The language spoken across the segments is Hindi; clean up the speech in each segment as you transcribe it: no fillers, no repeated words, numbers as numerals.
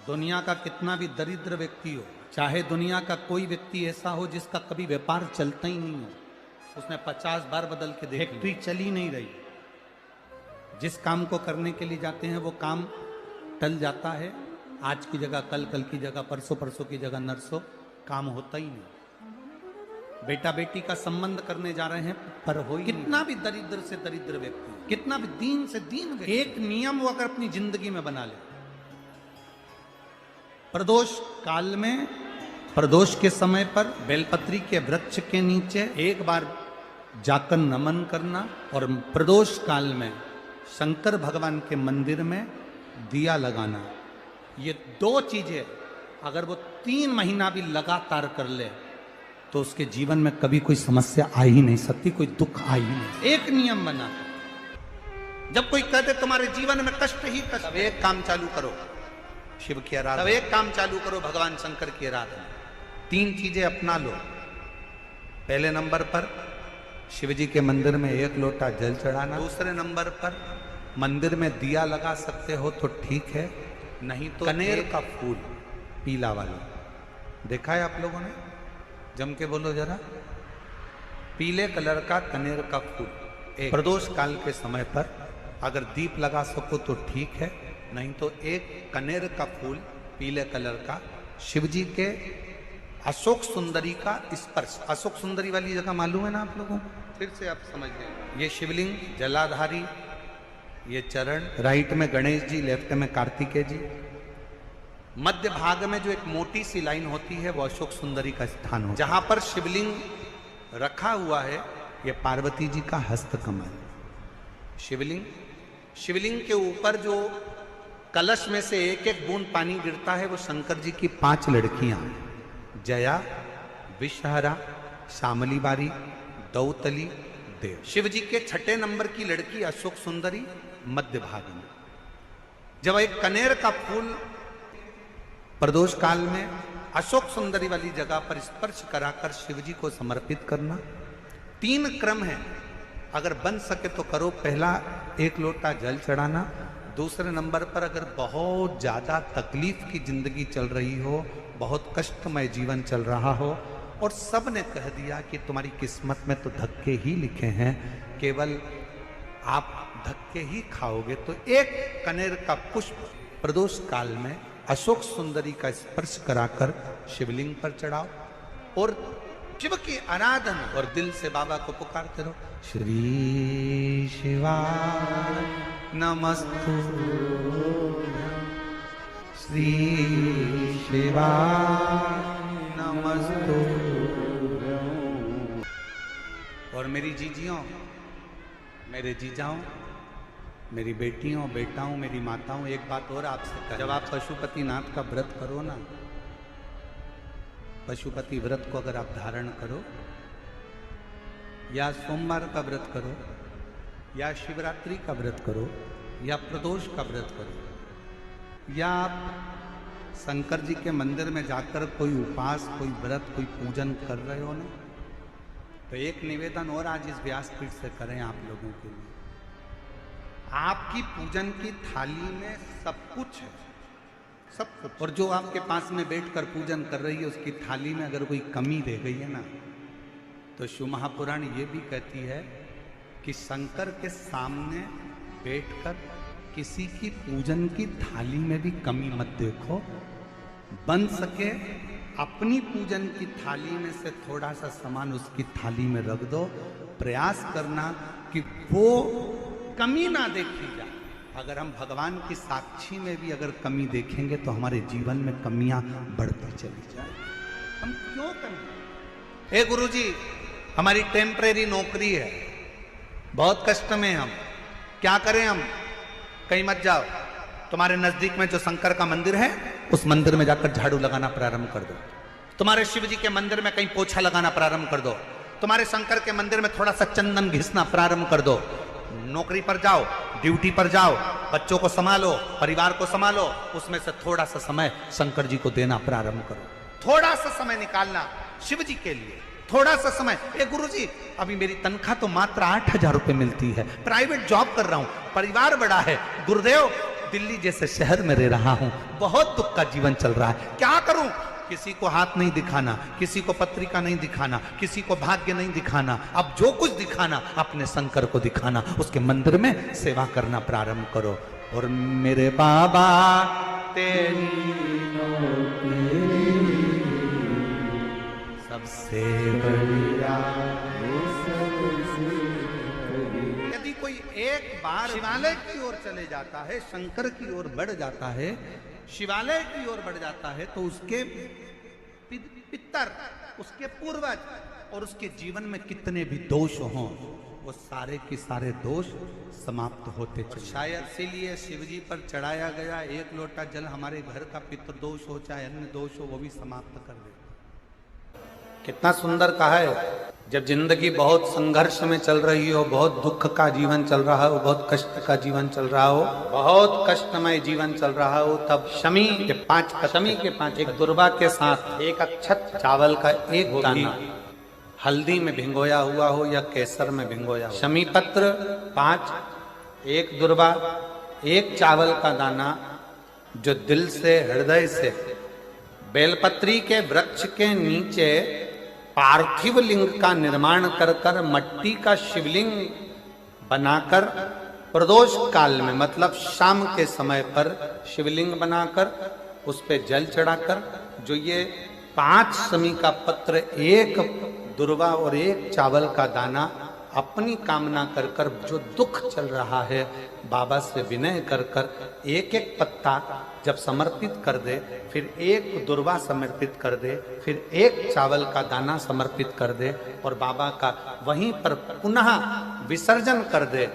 दुनिया का कितना भी दरिद्र व्यक्ति हो, चाहे दुनिया का कोई व्यक्ति ऐसा हो जिसका कभी व्यापार चलता ही नहीं हो, उसने 50 बार बदल के देख, फैक्ट्री चली नहीं रही, जिस काम को करने के लिए जाते हैं वो काम टल जाता है, आज की जगह कल, कल की जगह परसों, परसों की जगह नरसों, काम होता ही नहीं। बेटा बेटी का संबंध करने जा रहे हैं पर हो, कितना भी दरिद्र से दरिद्र व्यक्ति, कितना भी दीन से दीन व्यक्ति, एक नियम वो अगर अपनी जिंदगी में बना ले, प्रदोष काल में, प्रदोष के समय पर बेलपत्री के वृक्ष के नीचे एक बार जाकर नमन करना और प्रदोष काल में शंकर भगवान के मंदिर में दिया लगाना। ये दो चीजें अगर वो 3 महीना भी लगातार कर ले तो उसके जीवन में कभी कोई समस्या आ ही नहीं सकती, कोई दुख आ ही नहीं। एक नियम बना, जब कोई कहते तुम्हारे जीवन में कष्ट ही कष्ट, अब एक काम चालू करो, शिव की आराधना, अब एक काम चालू करो, भगवान शंकर की आराधना। 3 चीजें अपना लो। पहले नंबर पर शिव जी के मंदिर में 1 लोटा जल चढ़ाना। दूसरे नंबर पर मंदिर में दिया लगा सकते हो तो ठीक है, नहीं तो कनेर का फूल पीला वाला, देखा है आप लोगों ने? जम के बोलो जरा। पीले कलर का कनेर का फूल प्रदोष काल के समय पर अगर दीप लगा सको तो ठीक है, नहीं तो एक कनेर का फूल पीले कलर का, शिव जी के अशोक सुंदरी का स्पर्श। अशोक सुंदरी वाली जगह मालूम है ना आप लोगों को? फिर से आप समझ लें। ये शिवलिंग जलाधारी, ये चरण, राइट में गणेश जी, लेफ्ट में कार्तिकेय जी, मध्य भाग में जो एक मोटी सी लाइन होती है वो अशोक सुंदरी का स्थान हो। जहां पर शिवलिंग रखा हुआ है ये पार्वती जी का हस्त कमल। शिवलिंग के ऊपर जो कलश में से एक एक बूंद पानी गिरता है वो शंकर जी की 5 लड़कियां, जया, विषहरा, शामली बारी, दौतली, देव। शिव जी के 6ठे नंबर की लड़की अशोक सुंदरी मध्य भाग में। जब एक कनेर का फूल प्रदोष काल में अशोक सुंदरी वाली जगह पर स्पर्श कराकर शिव जी को समर्पित करना। 3 क्रम है, अगर बन सके तो करो। पहला 1 लोटा जल चढ़ाना। दूसरे नंबर पर अगर बहुत ज्यादा तकलीफ की जिंदगी चल रही हो, बहुत कष्टमय जीवन चल रहा हो और सब ने कह दिया कि तुम्हारी किस्मत में तो धक्के ही लिखे हैं, केवल आप धक्के ही खाओगे, तो 1 कनेर का पुष्प प्रदोष काल में अशोक सुंदरी का स्पर्श कराकर शिवलिंग पर चढ़ाओ और शिव की आराधना और दिल से बाबा को पुकारते रहो। श्री शिवाय नमस्तु, श्री शिवाय नमस्तु। और मेरी जीजियों, मेरे जीजाओं, मेरी बेटियों, बेटाओं, मेरी माताओं, एक बात और आपसे कह, जब आप पशुपतिनाथ का व्रत करो ना, पशुपति व्रत को अगर आप धारण करो, या सोमवार का व्रत करो, या शिवरात्रि का व्रत करो, या प्रदोष का व्रत करो, या आप शंकर जी के मंदिर में जाकर कोई उपास, कोई व्रत, कोई पूजन कर रहे हो ना, तो एक निवेदन और आज इस व्यासपीठ से करें आप लोगों के लिए। आपकी पूजन की थाली में सब कुछ है, सब कुछ, और जो आपके पास में बैठकर पूजन कर रही है उसकी थाली में अगर कोई कमी रह गई है ना, तो शिव महापुराण ये भी कहती है कि शंकर के सामने बैठकर किसी की पूजन की थाली में भी कमी मत देखो। बन सके अपनी पूजन की थाली में से थोड़ा सा सामान उसकी थाली में रख दो। प्रयास करना कि वो कमी ना देखी जाए। अगर हम भगवान की साक्षी में भी अगर कमी देखेंगे तो हमारे जीवन में कमियां बढ़ती चली जाए। हम क्यों कमी? गुरुजी, हमारी टेम्परेरी नौकरी है, बहुत कष्ट में हम, क्या करें हम? कहीं मत जाओ, तुम्हारे नजदीक में जो शंकर का मंदिर है उस मंदिर में जाकर झाड़ू लगाना प्रारंभ कर दो। तुम्हारे शिव जी के मंदिर में कहीं पोछा लगाना प्रारंभ कर दो। तुम्हारे शंकर के मंदिर में थोड़ा सा चंदन घिसना प्रारंभ कर दो। नौकरी पर जाओ, ड्यूटी पर जाओ, बच्चों को संभालो, परिवार को संभालो, उसमें से थोड़ा सा समय शंकर जी को देना प्रारंभ करो। थोड़ा सा समय निकालना शिव जी के लिए, थोड़ा सा समय। गुरुजी, अभी मेरी तनख्वाह तो मात्र 8,000 रुपए मिलती है, प्राइवेट जॉब कर रहा हूं, परिवार बड़ा है, गुरुदेव दिल्ली जैसे शहर में रह रहा हूं, बहुत दुख का जीवन चल रहा है, क्या करूं? किसी को हाथ नहीं दिखाना, किसी को पत्रिका नहीं दिखाना, किसी को भाग्य नहीं दिखाना, अब जो कुछ दिखाना अपने शंकर को दिखाना, उसके मंदिर में सेवा करना प्रारंभ करो। और मेरे बाबा तेरी सबसे बढ़िया। यदि कोई एक बार शिवालय की ओर चले जाता है, शंकर की ओर बढ़ जाता है, शिवालय की ओर बढ़ जाता है, तो उसके पितर, उसके पूर्वज और उसके जीवन में कितने भी दोष हों, वो सारे के सारे दोष समाप्त होते चले। शायद इसीलिए शिवजी पर चढ़ाया गया एक लोटा जल हमारे घर का पितृदोष हो चाहे अन्य दोष हो, वो भी समाप्त कर दे। कितना सुंदर कहा है। जब जिंदगी बहुत संघर्ष में चल रही हो, बहुत दुख का जीवन चल रहा हो, बहुत कष्ट का जीवन चल रहा हो, बहुत कष्टमय जीवन चल रहा हो, तब शमी के पांच एक दुर्वा के साथ एक अक्षत चावल का एक दाना हल्दी में भिंगोया हुआ हो या केसर में भिंगोया हो, शमी पत्र 5, एक दुर्वा, एक चावल का दाना, जो दिल से हृदय से बेलपत्री के वृक्ष के नीचे पार्थिव लिंग का निर्माण कर कर मट्टी का शिवलिंग बनाकर प्रदोष काल में, मतलब शाम के समय पर शिवलिंग बनाकर उस पे जल चढ़ाकर, जो ये 5 शमी का पत्र, एक दुर्वा और एक चावल का दाना अपनी कामना कर कर, जो दुख चल रहा है बाबा से विनय कर कर एक एक पत्ता जब समर्पित कर दे, फिर एक दुर्वा समर्पित कर दे, फिर एक चावल का दाना समर्पित कर दे और बाबा का वहीं पर पुनः विसर्जन कर दे,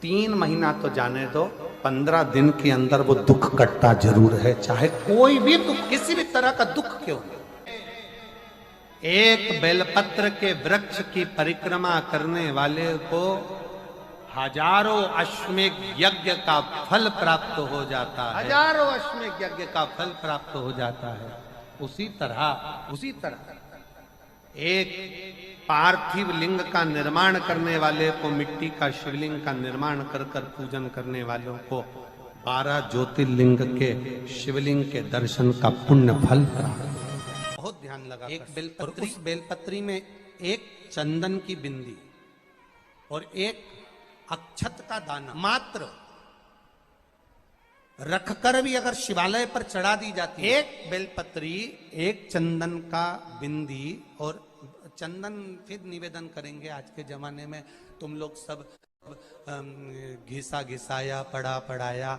3 महीना तो जाने दो, 15 दिन के अंदर वो दुख कटता जरूर है, चाहे कोई भी दुख, किसी भी तरह का दुख क्यों। एक बेलपत्र के वृक्ष की परिक्रमा करने वाले को हजारों अश्वमेध यज्ञ का फल प्राप्त हो जाता है, हजारों अश्वमेध यज्ञ का फल प्राप्त हो जाता है। उसी तरह एक पार्थिव लिंग का निर्माण करने वाले को, मिट्टी का शिवलिंग का निर्माण कर कर पूजन करने वालों को 12 ज्योतिर्लिंग के शिवलिंग के दर्शन का पुण्य फल प्राप्त। बहुत ध्यान लगा। एक बेलपत्री, उस बेलपत्री में एक चंदन की बिंदी और एक अक्षत का दाना मात्र रखकर भी अगर शिवालय पर चढ़ा दी जाती है, एक बेलपत्री, एक चंदन का बिंदी, और चंदन फिर निवेदन करेंगे आज के जमाने में तुम लोग सब घिसा घिसाया, पड़ा पड़ाया,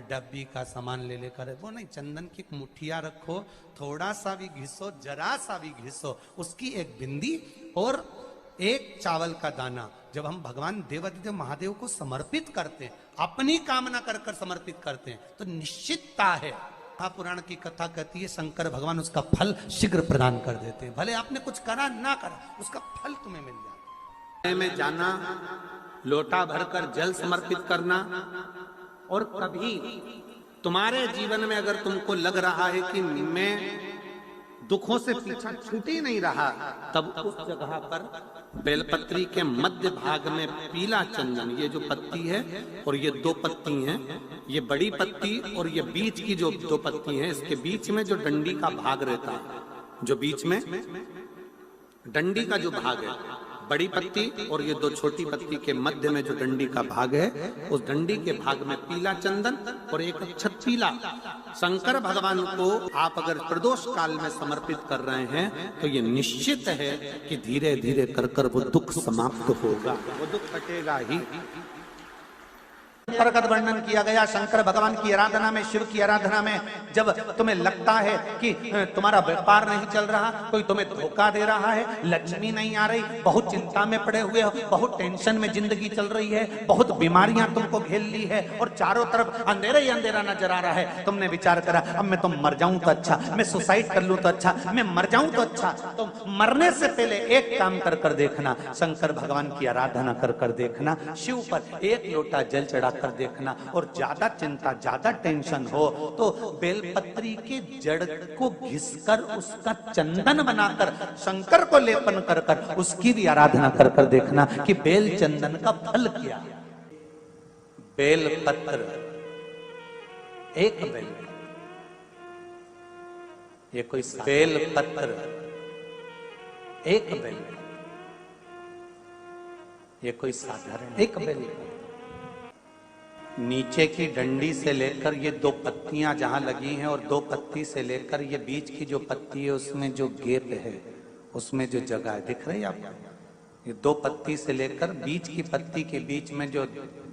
डब्बी का सामान ले लेकर, वो नहीं, चंदन की मुठिया रखो, थोड़ा सा भी घिसो, जरा सा भी घिसो, उसकी एक बिंदी और एक चावल का दाना, जब हम भगवान देवादिदेव महादेव को समर्पित करते हैं, अपनी कामना कर कर समर्पित करते हैं, तो निश्चितता है, महापुराण की कथा कहती है शंकर भगवान उसका फल शीघ्र प्रदान कर देते हैं। भले आपने कुछ करा ना करा, उसका फल तुम्हें मिल जाता है। में जाना, लोटा भरकर जल समर्पित करना, और कभी तुम्हारे जीवन में अगर तुमको लग रहा है कि मैं दुखों से पीछा छूट ही नहीं रहा, तब उस जगह पर बेलपत्री के मध्य भाग में पीला चंदन, ये जो पत्ती है और ये 2 पत्ती हैं, ये बड़ी पत्ती और ये बीच की जो 2 पत्ती हैं, इसके बीच में जो डंडी का भाग रहता है, जो बीच में डंडी का जो भाग है, बड़ी पत्ती और ये 2 छोटी पत्ती के मध्य में जो डंडी का भाग है, उस डंडी के भाग में पीला चंदन और एक अक्षत पीला, शंकर भगवान को आप अगर प्रदोष काल में समर्पित कर रहे हैं, तो ये निश्चित है कि धीरे धीरे कर कर वो दुख समाप्त होगा, वो दुख कटेगा ही। प्रगट वर्णन किया गया शंकर भगवान की आराधना में, शिव की आराधना में, जब तुम्हें लगता है कि तुम्हारा व्यापार नहीं चल रहा, कोई तुम्हें धोखा दे रहा है, लक्ष्मी नहीं आ रही, बहुत चिंता में पड़े हुए हो, बहुत टेंशन में जिंदगी चल रही है, बहुत बीमारियां तुमको घेर ली है और चारों तरफ अंधेरा ही अंधेरा नजर आ रहा है, तुमने विचार करा अब मैं तो मर जाऊं तो अच्छा, मैं सुसाइड कर लूं तो अच्छा, मैं मर जाऊं तो अच्छा, तो मरने से पहले एक काम कर कर देखना, शंकर भगवान की आराधना कर कर देखना, शिव पर एक लोटा जल चढ़ा कर देखना, और ज्यादा चिंता, ज्यादा टेंशन हो तो बेलपत्री के जड़ को घिसकर उसका चंदन बनाकर शंकर को लेपन कर कर उसकी भी आराधना कर कर देखना कि बेल चंदन का फल क्या। बेलपत्र एक बेल, ये कोई बेल पत्र, एक बेल, ये कोई साधारण एक बेल। नीचे की डंडी से लेकर ये दो पत्तियां जहां लगी हैं और दो पत्ती से लेकर ये बीच की जो पत्ती है उसमें जो गैप है, उसमें जो जगह है, दिख रही है आपको? ये दो पत्ती से लेकर बीच की पत्ती के बीच में जो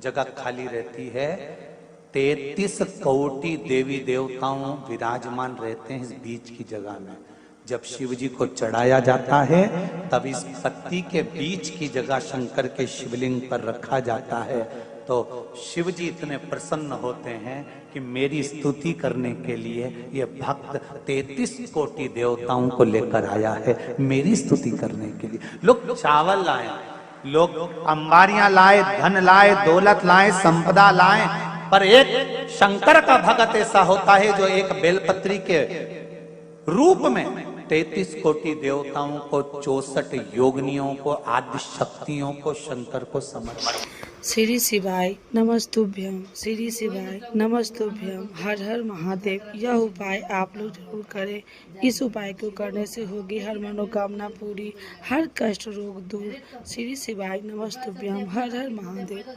जगह खाली रहती है, 33 कोटि देवी देवताओं विराजमान रहते हैं इस बीच की जगह में। जब शिव जी को चढ़ाया जाता है तब इस पत्ती के बीच की जगह शंकर के शिवलिंग पर रखा जाता है, तो शिव जी इतने प्रसन्न होते हैं कि मेरी स्तुति करने के लिए ये भक्त 33 कोटि देवताओं को लेकर आया है, मेरी स्तुति करने के लिए। लोग चावल लाए, लोग अंबारियां लाए, धन लाए, दौलत लाए, संपदा लाए, पर एक शंकर का भक्त ऐसा होता है जो एक बेलपत्री के रूप में 33 कोटि देवताओं को, 64 योगिनियों को, आदि शक्तियों को, शंकर को समर्पित। श्री शिवाय नमस्तुभ्यम, श्री शिवाय नमस्तुभ्यम, हर हर महादेव। यह उपाय आप लोग जरूर करें। इस उपाय को करने से होगी हर मनोकामना पूरी, हर कष्ट रोग दूर। श्री शिवाय नमस्तुभ्यम, हर हर महादेव।